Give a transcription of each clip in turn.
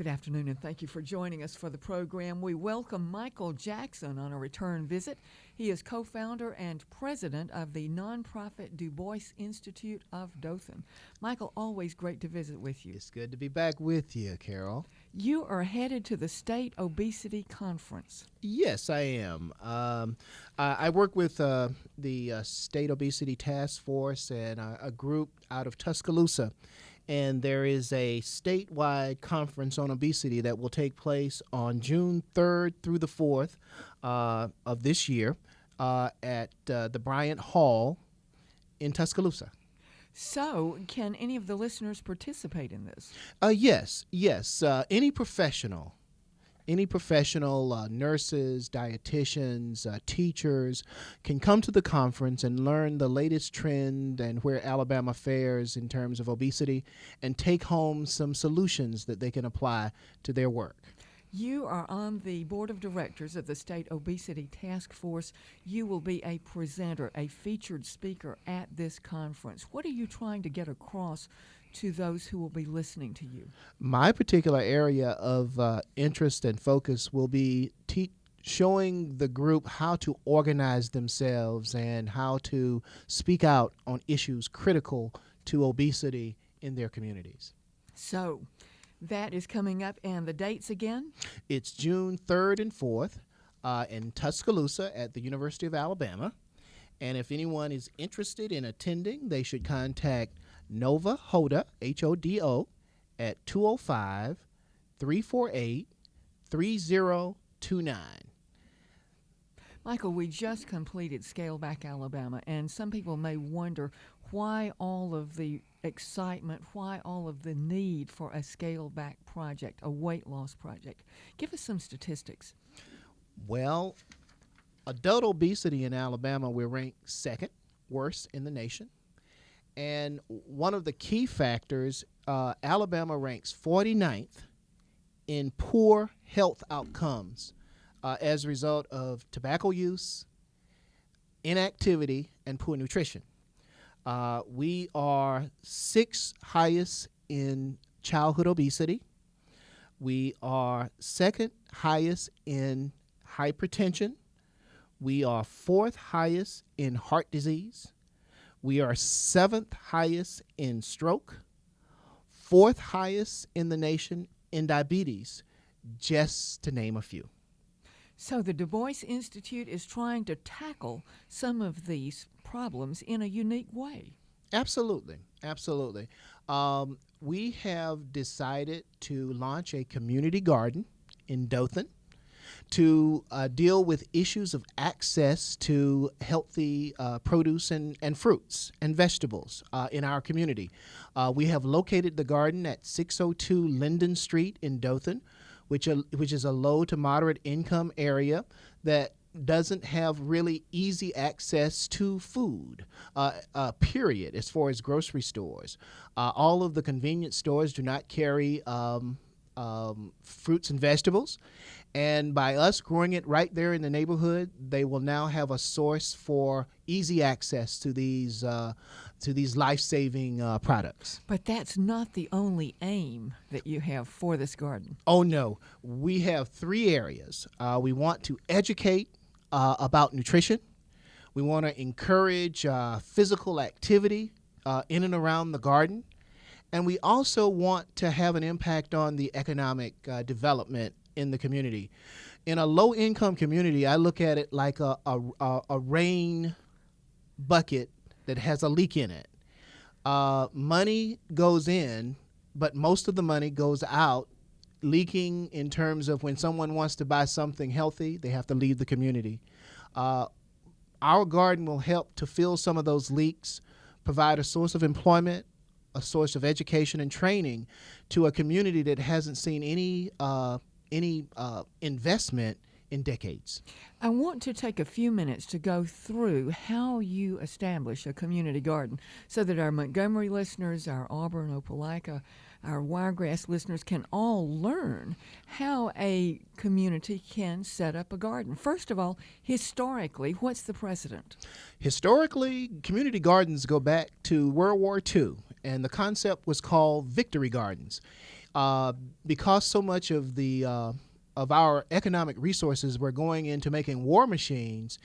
Good afternoon, and thank you for joining us for the program. We welcome Michael Jackson on a return visit. He is co-founder and president of the nonprofit Du Bois Institute of Dothan. Michael, always great to visit with you. It's good to be back with you, Carol. You are headed to the State Obesity Conference. Yes, I am. I work with the State Obesity Task Force and a group out of Tuscaloosa. And there is a statewide conference on obesity that will take place on June 3rd through the 4th of this year at the Bryant Hall in Tuscaloosa. So, can any of the listeners participate in this? Yes. Any professional, nurses, dietitians, teachers can come to the conference and learn the latest trend and where Alabama fares in terms of obesity and take home some solutions that they can apply to their work. You are on the board of directors of the State Obesity Task Force. You will be a presenter, a featured speaker at this conference. What are you trying to get across to those who will be listening to you? My particular area of interest and focus will be showing the group how to organize themselves and how to speak out on issues critical to obesity in their communities. So that is coming up, and the dates again? It's June 3rd and 4th in Tuscaloosa at the University of Alabama. And if anyone is interested in attending, they should contact Nova Hoda, H-O-D-O, at 205-348-3029. Michael, we just completed Scale Back Alabama, and some people may wonder why all of the excitement, why all of the need for a scale back project, a weight loss project. Give us some statistics. Well, adult obesity in Alabama, we're ranked second worst in the nation. And one of the key factors, Alabama ranks 49th in poor health outcomes as a result of tobacco use, inactivity, and poor nutrition. We are sixth highest in childhood obesity. We are second highest in hypertension. We are fourth highest in heart disease. We are seventh highest in stroke, fourth highest in the nation in diabetes, just to name a few. So the Du Bois Institute is trying to tackle some of these problems in a unique way. Absolutely. We have decided to launch a community garden in Dothan to deal with issues of access to healthy produce and fruits and vegetables in our community. We have located the garden at 602 Linden Street in Dothan, which is a low to moderate income area that doesn't have really easy access to food, period, as far as grocery stores. All of the convenience stores do not carry fruits and vegetables. And by us growing it right there in the neighborhood, they will now have a source for easy access to these life-saving products. But that's not the only aim that you have for this garden. Oh, no. We have three areas. We want to educate about nutrition. We want to encourage physical activity in and around the garden. And we also want to have an impact on the economic development in the community. In a low-income community, I look at it like a rain bucket that has a leak in it. Money goes in, but most of the money goes out, leaking in terms of when someone wants to buy something healthy, they have to leave the community. Our garden will help to fill some of those leaks, provide a source of employment, a source of education and training to a community that hasn't seen any investment in decades. I want to take a few minutes to go through how you establish a community garden so that our Montgomery listeners, our Auburn, Opelika, our Wiregrass listeners can all learn how a community can set up a garden. First of all, historically, what's the precedent? Historically, community gardens go back to World War II, and the concept was called victory gardens. because so much of the of our economic resources were going into making war machines,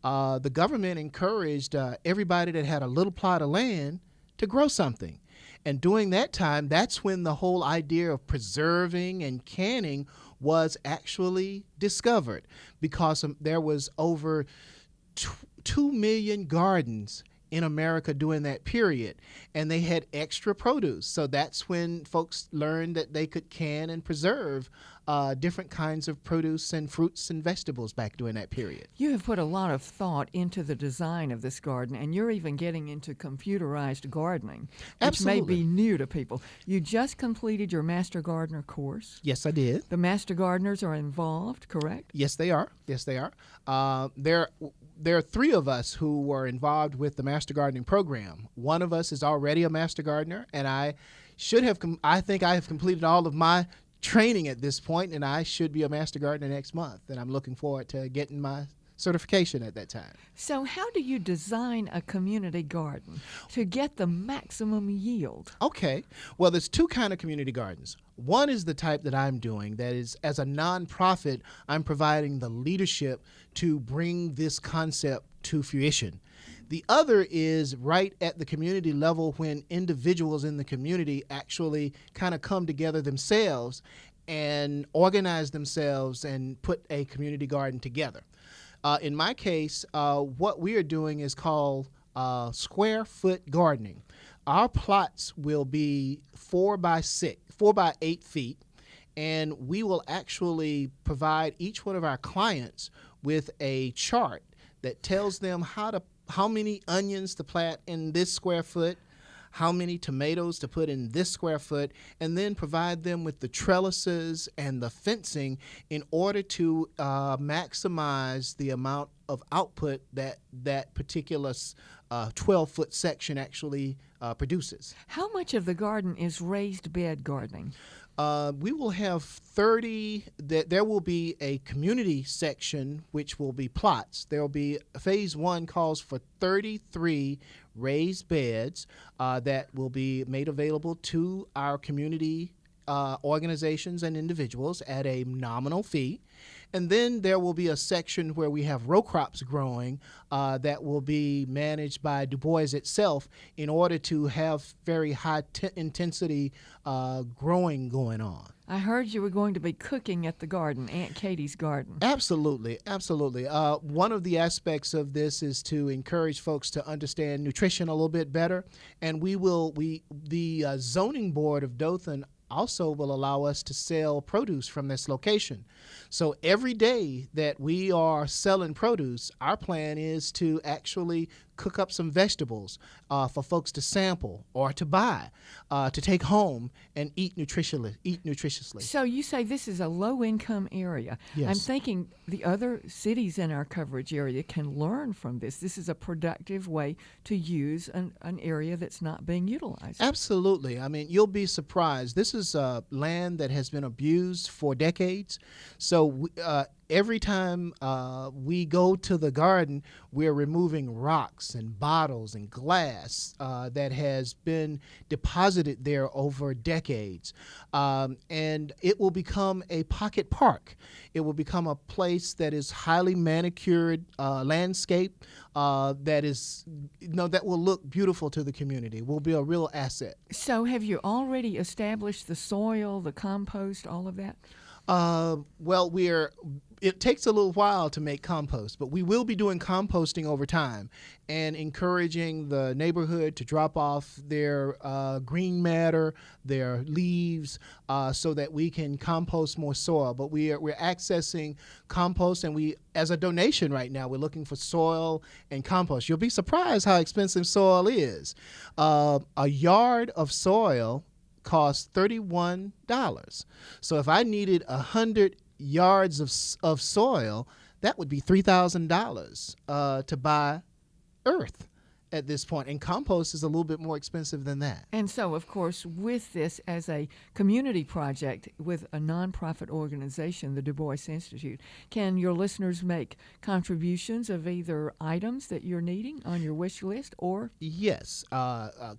the government encouraged everybody that had a little plot of land to grow something. And during that time, that's when the whole idea of preserving and canning was actually discovered, because there was over 2 million gardens in America during that period, and they had extra produce. So that's when folks learned that they could can and preserve different kinds of produce and fruits and vegetables back during that period. You have put a lot of thought into the design of this garden, and you're even getting into computerized gardening, which Absolutely. may be new to people. You just completed your Master Gardener course. Yes, I did. The Master Gardeners are involved, correct? Yes, they are. Yes, they are. There are 3 of us who were involved with the Master Gardening program. One of us is already a Master Gardener, and I think I have completed all of my training at this point, and I should be a Master Gardener next month, and I'm looking forward to getting my certification at that time. So how do you design a community garden to get the maximum yield? Okay. Well, there's 2 kind of community gardens. One is the type that I'm doing, that is, as a nonprofit, I'm providing the leadership to bring this concept to fruition. The other is right at the community level, when individuals in the community actually kind of come together themselves and organize themselves and put a community garden together. In my case, what we are doing is called square foot gardening. Our plots will be 4 by 8 feet, and we will actually provide each one of our clients with a chart that tells them how many onions to plant in this square foot, how many tomatoes to put in this square foot, and then provide them with the trellises and the fencing in order to maximize the amount of output that that particular 12-foot section actually produces. How much of the garden is raised bed gardening? We will have 30, there will be a community section which will be plots. There will be, phase 1 calls for 33 raised beds that will be made available to our community organizations and individuals at a nominal fee. And then there will be a section where we have row crops growing that will be managed by Du Bois itself in order to have very high intensity growing going on. I heard you were going to be cooking at the garden, Aunt Katie's garden. Absolutely, absolutely. One of the aspects of this is to encourage folks to understand nutrition a little bit better, and the zoning board of Dothan also will allow us to sell produce from this location. So every day that we are selling produce, our plan is to actually cook up some vegetables for folks to sample or to buy, to take home and eat nutritiously. So you say this is a low-income area. Yes. I'm thinking the other cities in our coverage area can learn from this. This is a productive way to use an area that's not being utilized. Absolutely. I mean, you'll be surprised. This is land that has been abused for decades. So every time we go to the garden, we're removing rocks and bottles and glass that has been deposited there over decades. And it will become a pocket park. It will become a place that is highly manicured landscape that is, that will look beautiful to the community, will be a real asset. So have you already established the soil, the compost, all of that? Well, it takes a little while to make compost, but we will be doing composting over time and encouraging the neighborhood to drop off their green matter, their leaves, so that we can compost more soil. But we're accessing compost, and as a donation right now, we're looking for soil and compost. You'll be surprised how expensive soil is. A yard of soil costs $31. So if I needed 100 yards of soil, that would be $3,000 to buy earth. at this point, and compost is a little bit more expensive than that. And so, of course, with this as a community project with a nonprofit organization, the Du Bois Institute, can your listeners make contributions of either items that you're needing on your wish list or? Yes,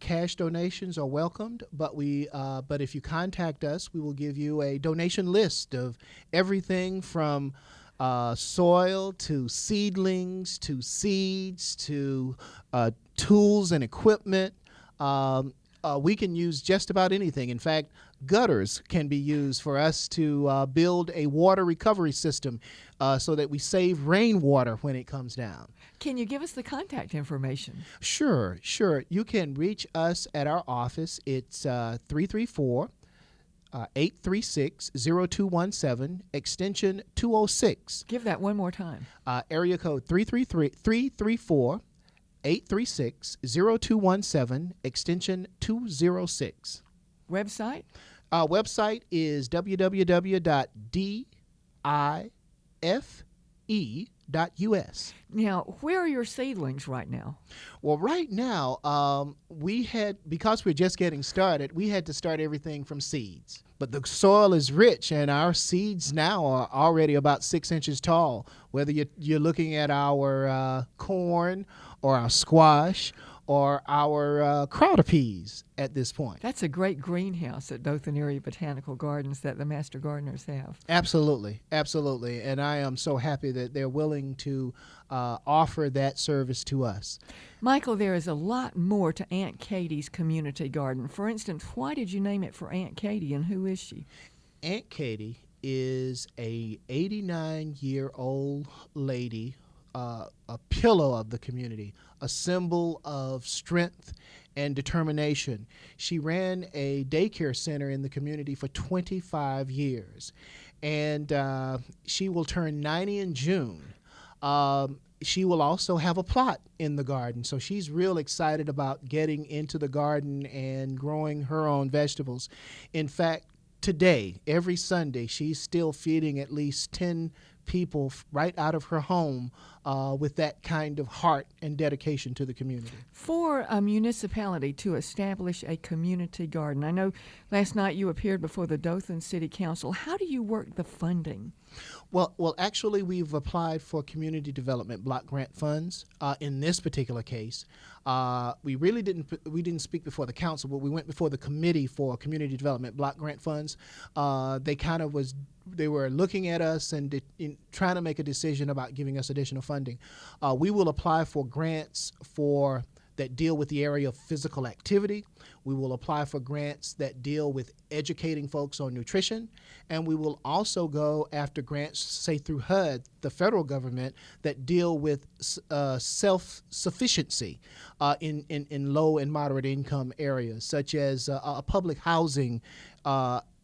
cash donations are welcomed, but but if you contact us, we will give you a donation list of everything from soil to seedlings to seeds to tools and equipment. We can use just about anything. In fact, gutters can be used for us to build a water recovery system so that we save rainwater when it comes down. Can you give us the contact information? Sure. You can reach us at our office. It's 334-836-0217, extension 206. Give that one more time. Area code 334-836-0217, extension 206. Website? Website is www.dife.us. Now, where are your seedlings right now? Well, right now, because we're just getting started, we had to start everything from seeds. But the soil is rich, and our seeds now are already about 6 inches tall. Whether you're looking at our corn or our squash or our crowder peas at this point. That's a great greenhouse at Dothan Area Botanical Gardens that the Master Gardeners have. Absolutely. And I am so happy that they're willing to offer that service to us. Michael, there is a lot more to Aunt Katie's community garden. For instance, why did you name it for Aunt Katie, and who is she? Aunt Katie is a 89-year-old lady, a pillar of the community, a symbol of strength and determination. She ran a daycare center in the community for 25 years, and she will turn 90 in June. She will also have a plot in the garden, so she's real excited about getting into the garden and growing her own vegetables. In fact, today, every Sunday, she's still feeding at least 10 people right out of her home with that kind of heart and dedication to the community. For a municipality to establish a community garden, I know last night you appeared before the Dothan City Council. How do you work the funding? Well, actually, we've applied for community development block grant funds. In this particular case, we didn't speak before the council, but we went before the committee for community development block grant funds. They were looking at us and trying to make a decision about giving us additional funding. We will apply for grants that deal with the area of physical activity. We will apply for grants that deal with educating folks on nutrition. And we will also go after grants, say through HUD, the federal government, that deal with self-sufficiency in low and moderate income areas, such as a public housing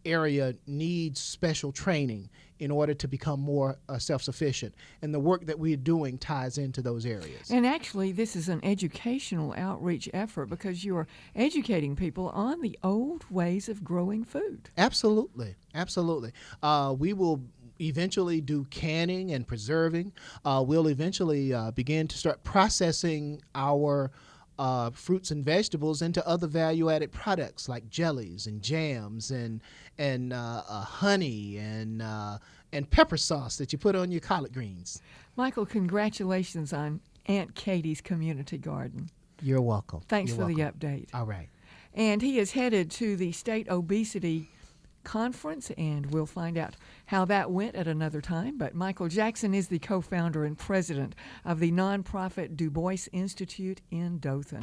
area needs special training in order to become more self-sufficient. And the work that we're doing ties into those areas. And actually, this is an educational outreach effort because you're educating people on the old ways of growing food. Absolutely. We will eventually do canning and preserving. We'll eventually begin to start processing our fruits and vegetables into other value-added products like jellies and jams and honey and pepper sauce that you put on your collard greens. Michael, congratulations on Aunt Katie's community garden. You're welcome. Thanks for the update. All right. And he is headed to the State Obesity Conference, and we'll find out how that went at another time. But Michael Jackson is the co-founder and president of the nonprofit Du Bois Institute in Dothan.